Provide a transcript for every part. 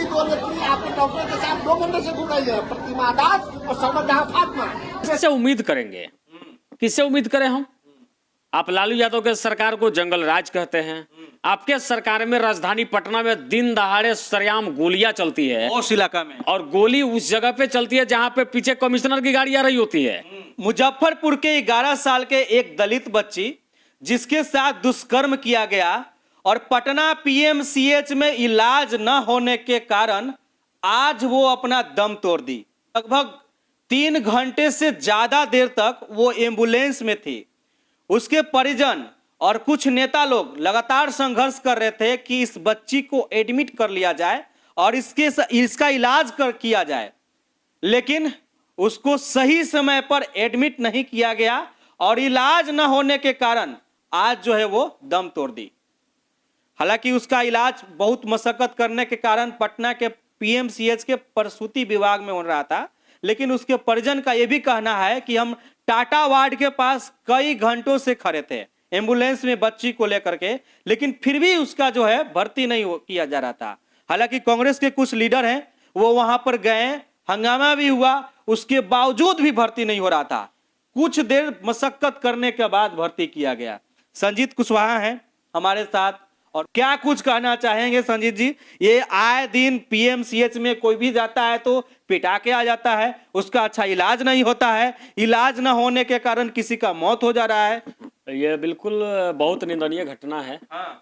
दो नेत्री आपके डॉक्टर के साथ 2 घंटे से घूम रही है, प्रतिमा दास और सर्वजहां फातिमा। कैसे उम्मीद करेंगे? किससे उम्मीद करें हम? आप लालू यादव के सरकार को जंगल राज कहते हैं। आपके सरकार में राजधानी पटना में दिन दहाड़े सरेआम गोलियां चलती है उस इलाका में, और गोली उस जगह पे चलती है जहां पे पीछे कमिश्नर की गाड़ी आ रही होती है। मुजफ्फरपुर के 11 साल के एक दलित बच्ची जिसके साथ दुष्कर्म किया गया और पटना पीएमसीएच में इलाज न होने के कारण आज वो अपना दम तोड़ दी। लगभग 3 घंटे से ज्यादा देर तक वो एम्बुलेंस में थी। उसके परिजन और कुछ नेता लोग लगातार संघर्ष कर रहे थे कि इस बच्ची को एडमिट कर लिया जाए और इसका इलाज किया जाए, लेकिन उसको सही समय पर एडमिट नहीं किया गया और इलाज न होने के कारण आज जो है वो दम तोड़ दी। हालांकि उसका इलाज बहुत मशक्कत करने के कारण पटना के पीएमसीएच के प्रसूति विभाग में हो रहा था, लेकिन उसके परिजन का यह भी कहना है कि हम टाटा वार्ड के पास कई घंटों से खड़े थे एम्बुलेंस में बच्ची को लेकर के, लेकिन फिर भी उसका जो है भर्ती नहीं किया जा रहा था। हालांकि कांग्रेस के कुछ लीडर हैं वो वहां पर गए, हंगामा भी हुआ, उसके बावजूद भी भर्ती नहीं हो रहा था। कुछ देर मशक्कत करने के बाद भर्ती किया गया। संजीत कुशवाहा हैं हमारे साथ, और क्या कुछ कहना चाहेंगे संजीत जी? ये आए दिन पीएमसीएच में कोई भी जाता है तो पिटा के आ जाता है, उसका अच्छा इलाज नहीं होता है, इलाज न होने के कारण किसी का मौत हो जा रहा है। ये बिल्कुल बहुत निंदनीय घटना है।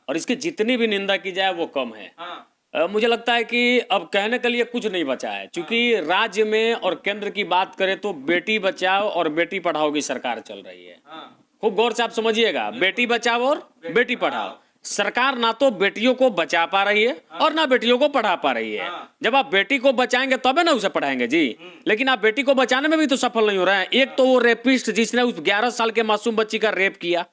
और इसकी जितनी भी निंदा की जाए वो कम है। मुझे लगता है कि अब कहने के लिए कुछ नहीं बचा है, क्योंकि राज्य में और केंद्र की बात करें तो बेटी बचाओ और बेटी पढ़ाओ की सरकार चल रही है। खूब गौर से आप समझिएगा, बेटी बचाओ और बेटी पढ़ाओ। सरकार ना तो बेटियों को बचा पा रही है और ना बेटियों को पढ़ा पा रही है। जब आप बेटी को बचाएंगे तबे ना उसे पढ़ाएंगे जी, लेकिन आप बेटी को बचाने में भी तो सफल नहीं हो रहे हैं। एक तो वो रेपिस्ट जिसने उस 11 साल के मासूम बच्ची का रेप किया,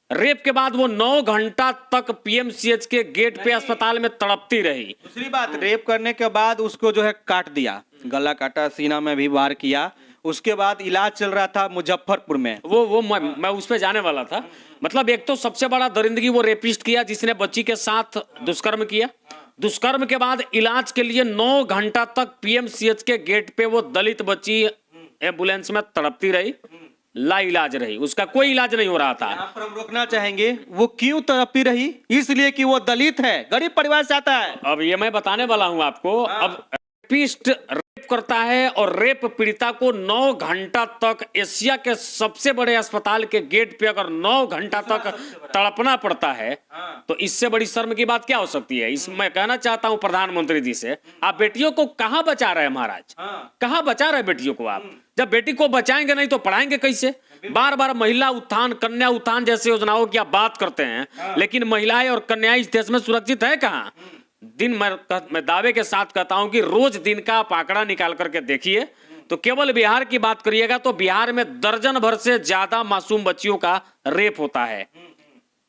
रेप के बाद वो 9 घंटा तक पीएमसीएच के गेट पे अस्पताल में तड़पती रही। दूसरी बात, रेप करने के बाद उसको जो है काट दिया, गला काटा, सीना में भी वार किया। उसके बाद इलाज चल रहा था मुजफ्फरपुर में। वो मैं उस पे जाने वाला था। मतलब एक तो सबसे बड़ा दरिंदगी वो रेपिस्ट किया जिसने बच्ची के साथ दुष्कर्म किया। दुष्कर्म के बाद इलाज के लिए 9 घंटा तक पीएमसीएच के गेट पे वो दलित बच्ची एम्बुलेंस में तड़पती रही, लाइलाज रही, उसका कोई इलाज नहीं हो रहा था। यहाँ पर हम रोकना चाहेंगे, वो क्यों तड़पती रही? इसलिए कि वो दलित है, गरीब परिवार से आता है। अब ये मैं बताने वाला हूं आपको। अब रेपिस्ट रेप करता है और रेप पीड़िता को 9 घंटा तक एशिया के सबसे बड़े अस्पताल के गेट पे अगर 9 घंटा तक तड़पना पड़ता है तो इससे बड़ी शर्म की बात क्या हो सकती है? मैं कहना चाहता हूं प्रधानमंत्री जी से, आप बेटियों को कहां बचा रहे हैं महाराज? कहां बचा रहे बेटियों को आप? जब बेटी को बचाएंगे नहीं तो पढ़ाएंगे कैसे? बार बार महिला उत्थान, कन्या उत्थान जैसे योजनाओं की आप बात करते हैं, लेकिन महिलाएं और कन्याएं इस देश में सुरक्षित है कहां? दिन मैं दावे के साथ कहता हूं कि रोज दिन का आप आंकड़ा निकाल करके देखिए तो केवल बिहार की बात करिएगा तो बिहार में दर्जन भर से ज्यादा मासूम बच्चियों का रेप होता है।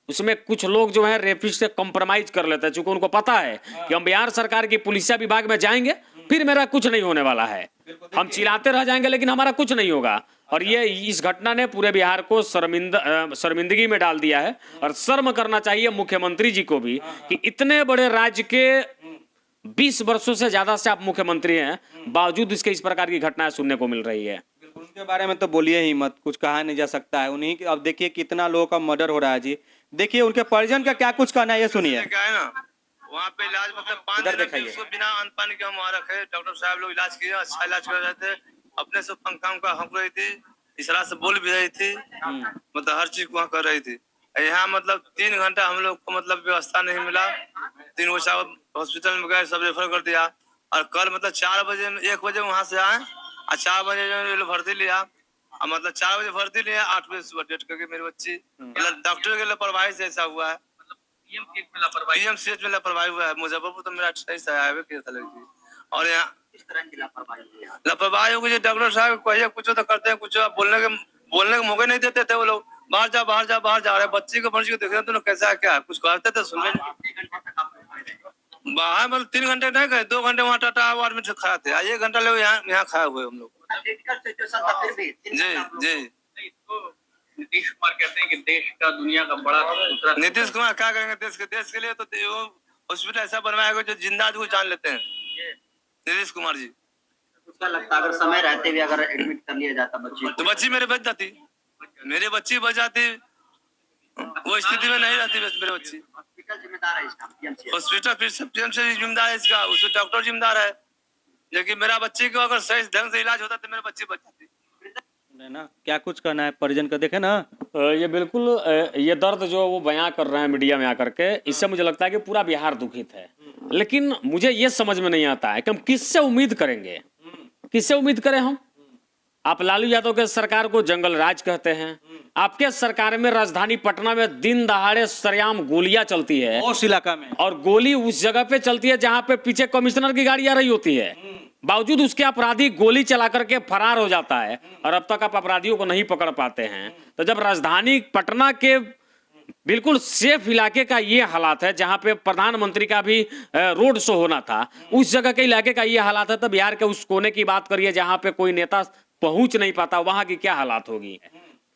उसमें कुछ लोग जो है रेपिस्ट से कॉम्प्रोमाइज कर लेते हैं, चूंकि उनको पता है कि हम बिहार सरकार की पुलिसिया विभाग में जाएंगे फिर मेरा कुछ नहीं होने वाला है, हम चिल्लाते रह जाएंगे लेकिन हमारा कुछ नहीं होगा। और ये इस घटना ने पूरे बिहार को शर्मिंदगी में डाल दिया है। और शर्म करना चाहिए मुख्यमंत्री जी को भी कि इतने बड़े राज्य के 20 वर्षों से ज्यादा से आप मुख्यमंत्री हैं, बावजूद इसके इस प्रकार की घटनाएं सुनने को मिल रही है। उनके बारे में तो बोलिए ही मत, कुछ कहा नहीं जा सकता है उन्हीं। अब देखिए कितना लोगों का मर्डर हो रहा है जी। देखिए उनके परिजन का क्या कुछ कहना है, ये सुनिए। क्या है ना, वहाँ पे इलाज मतलब 5 दिन उसको बिना अन्न पानी के हम वहाँ रखे। डॉक्टर साहब लोग इलाज किए, अच्छा इलाज कर रहे थे। अपने से पंखा का हक रही थी, इशारा से बोल भी रही थी, मतलब हर चीज वहाँ कर रही थी। यहाँ मतलब 3 घंटा हम लोग को मतलब व्यवस्था नहीं मिला। 3 बजे हॉस्पिटल में गए, सब रेफर कर दिया। और कल मतलब 4 बजे 1 बजे वहाँ से आए और 4 बजे भर्ती लिया। और मतलब 4 बजे भर्ती लिया, 8 बजे सुबह डेट करके मेरी बच्ची, मतलब डॉक्टर के लापरवाही से ऐसा हुआ है। पीएमसीएच में लापरवाही हुआ है। मुजफ्फरपुर तो मेरा 28 हाईवे किया था लड़की। और यहाँ किस तरह की लापरवाही होगी? डॉक्टर साहब कहिए कुछ तो करते हैं, कुछ बोलने के मौके नहीं देते थे वो लोग। बाहर जा रहे बच्ची को मर्जी को देख रहे तो कैसा है क्या कुछ करते थे, सुन बाहर मतलब 3 घंटे नहीं गए, 2 घंटे वहाँ टाटा वार्ड में खाए थे, 1 घंटा लोग यहाँ खाए हुए हम लोग। जी नीतीश कुमार कहते हैं कि देश का दुनिया का बड़ा दूसरा। नीतीश कुमार क्या करेंगे देश के लिए? तो हॉस्पिटल ऐसा बनवाया गया जो जिंदा आदमी को जान लेते हैं। नीतीश कुमार जी, क्या लगता है अगर समय रहते हुए अगर एडमिट कर लिया जाता बच्ची तो बच्ची मेरे बच जाती, मेरे बच्ची बच जाती, वो स्थिति में नहीं रहती बस मेरे बच्ची। हॉस्पिटल जिम्मेदार है इसका, PMC हॉस्पिटल फिर सब PMC जिम्मेदार है इसका, उसमें डॉक्टर जिम्मेदार है। लेकिन मेरा बच्चे को अगर सही ढंग से इलाज होता तो मेरे बच्ची बच जाती। ना क्या कुछ करना है परिजन का, देखे ना ये बिल्कुल ये दर्द जो वो बयां कर रहे हैं मीडिया में आकर के, इससे मुझे लगता है कि पूरा बिहार दुखित है। लेकिन मुझे ये समझ में नहीं आता है कि हम किससे उम्मीद करेंगे, किससे उम्मीद करें हम? आप लालू यादव के सरकार को जंगल राज कहते हैं, आपके सरकार में राजधानी पटना में दिन दहाड़े सरेआम गोलियां चलती है, उस इलाका में, और गोली उस जगह पे चलती है जहां पे पीछे कमिश्नर की गाड़ी आ रही होती है, बावजूद उसके अपराधी गोली चला करके फरार हो जाता है और अब तक आप अपराधियों को नहीं पकड़ पाते हैं। तो जब राजधानी पटना के बिल्कुल सेफ इलाके का ये हालात है, जहां पे प्रधानमंत्री का भी रोड शो होना था, उस जगह के इलाके का ये हालात है, तो बिहार के उस कोने की बात करिए जहां पे कोई नेता पहुंच नहीं पाता, वहां की क्या हालात होगी?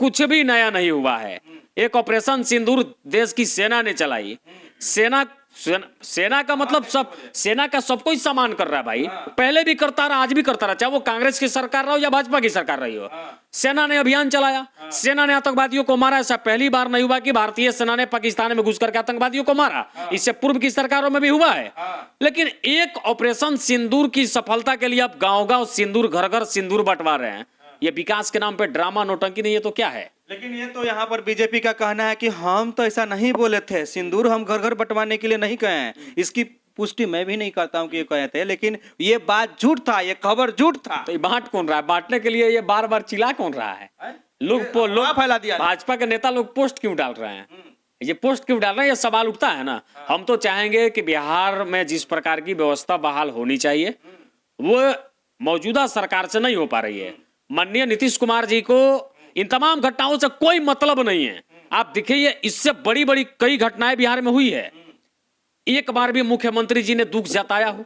कुछ भी नया नहीं हुआ है। एक ऑपरेशन सिंदूर देश की सेना ने चलाई, सेना का मतलब सेना का सब कोई सम्मान कर रहा है भाई, पहले भी करता रहा, आज भी करता रहा, चाहे वो कांग्रेस की सरकार रहा हो या भाजपा की सरकार रही हो। सेना ने अभियान चलाया, सेना ने आतंकवादियों को मारा। ऐसा पहली बार नहीं हुआ कि भारतीय सेना ने पाकिस्तान में घुस करके आतंकवादियों को मारा, इससे पूर्व की सरकारों में भी हुआ है। लेकिन एक ऑपरेशन सिंदूर की सफलता के लिए आप गांव-गांव सिंदूर, घर घर सिंदूर बंटवा रहे हैं। ये विकास के नाम पे ड्रामा नौटंकी नहीं है तो क्या है? लेकिन ये तो यहाँ पर बीजेपी का कहना है कि हम तो ऐसा नहीं बोले थे, सिंदूर हम घर घर बंटवाने के लिए नहीं कहे हैं। इसकी पुष्टि मैं भी नहीं करता हूँ कि ये कहे थे, लेकिन ये बात झूठ था, ये खबर झूठ था। तो ये बांट कौन रहा है? बांटने के लिए ये बार बार चिल्ला कौन रहा है? लोग फैला दिया, भाजपा के नेता लोग पोस्ट क्यों डाल रहे हैं? ये पोस्ट क्यों डाल रहे हैं? ये सवाल उठता है ना। हम तो चाहेंगे कि बिहार में जिस प्रकार की व्यवस्था बहाल होनी चाहिए वो मौजूदा सरकार से नहीं हो पा रही है। माननीय नीतीश कुमार जी को इन तमाम घटनाओं से कोई मतलब नहीं है। आप देखिए, इससे बड़ी बड़ी कई घटनाएं बिहार में हुई है। एक बार भी मुख्यमंत्री जी ने दुख जताया हो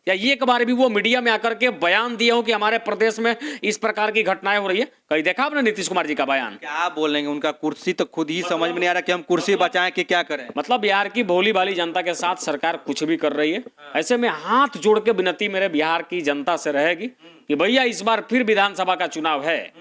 या एक बार भी वो मीडिया में आकर के बयान दिया हो कि हमारे प्रदेश में इस प्रकार की घटनाएं हो रही है? कहीं देखा आपने नीतीश कुमार जी का बयान? क्या बोलेंगे, उनका कुर्सी तो खुद ही समझ में नहीं आ रहा कि हम कुर्सी बचाएं कि क्या करें। मतलब बिहार की भोली भाली जनता के साथ सरकार कुछ भी कर रही है। ऐसे में हाथ जोड़ के विनती मेरे बिहार की जनता से रहेगी कि भैया इस बार फिर विधानसभा का चुनाव है,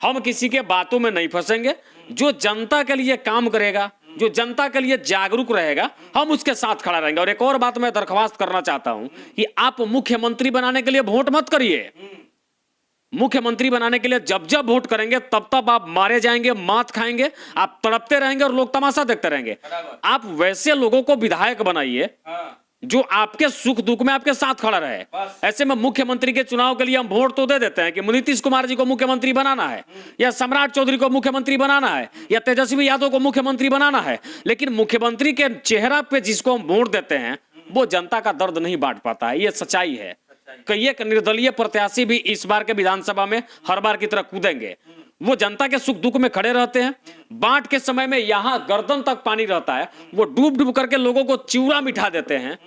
हम किसी के बातों में नहीं फंसेंगे। जो जनता के लिए काम करेगा, जो जनता के लिए जागरूक रहेगा, हम उसके साथ खड़ा रहेंगे। और एक और बात मैं दरख्वास्त करना चाहता हूं कि आप मुख्यमंत्री बनाने के लिए वोट मत करिए। मुख्यमंत्री बनाने के लिए जब जब वोट करेंगे तब तब आप मारे जाएंगे, मात खाएंगे, आप तड़पते रहेंगे और लोग तमाशा देखते रहेंगे। आप वैसे लोगों को विधायक बनाइए जो आपके सुख दुख में आपके साथ खड़ा रहे। ऐसे में मुख्यमंत्री के चुनाव के लिए हम वोट तो दे देते हैं कि नीतीश कुमार जी को मुख्यमंत्री बनाना है, या सम्राट चौधरी को मुख्यमंत्री बनाना है, या तेजस्वी यादव को मुख्यमंत्री बनाना है, लेकिन मुख्यमंत्री के चेहरा पे जिसको हम वोट देते हैं वो जनता का दर्द नहीं बांट पाता है। ये सच्चाई है। कई एक निर्दलीय प्रत्याशी भी इस बार के विधानसभा में हर बार की तरह कूदेंगे, वो जनता के सुख दुख में खड़े रहते हैं। बांट के समय में यहां गर्दन तक पानी रहता है, वो डूब डूब करके लोगों को चिवड़ा मिठा देते हैं।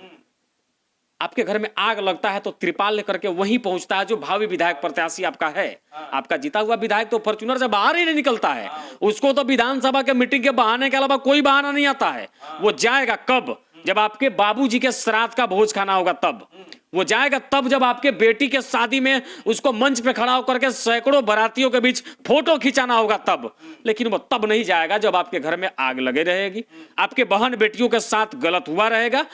आपके घर में आग लगता है तो त्रिपाल लेकर के वहीं पहुंचता है जो भावी विधायक प्रत्याशी आपका है। आपका जीता हुआ विधायक तो फॉर्च्यूनर से बाहर ही नहीं निकलता है, उसको तो विधानसभा के मीटिंग के बहाने के अलावा कोई बहाना नहीं आता है। वो जाएगा कब? जब आपके बाबूजी के श्राद्ध का भोज खाना होगा तब वो जाएगा, तब जब आपके बेटी के शादी में उसको मंच पे खड़ा होकर के सैकड़ों बारातियों के बीच फोटो खिंचाना होगा तब। लेकिन वो तब नहीं जाएगा जब आपके घर में आग लगे रहेगी, आपके बहन बेटियों के साथ गलत हुआ रहेगा।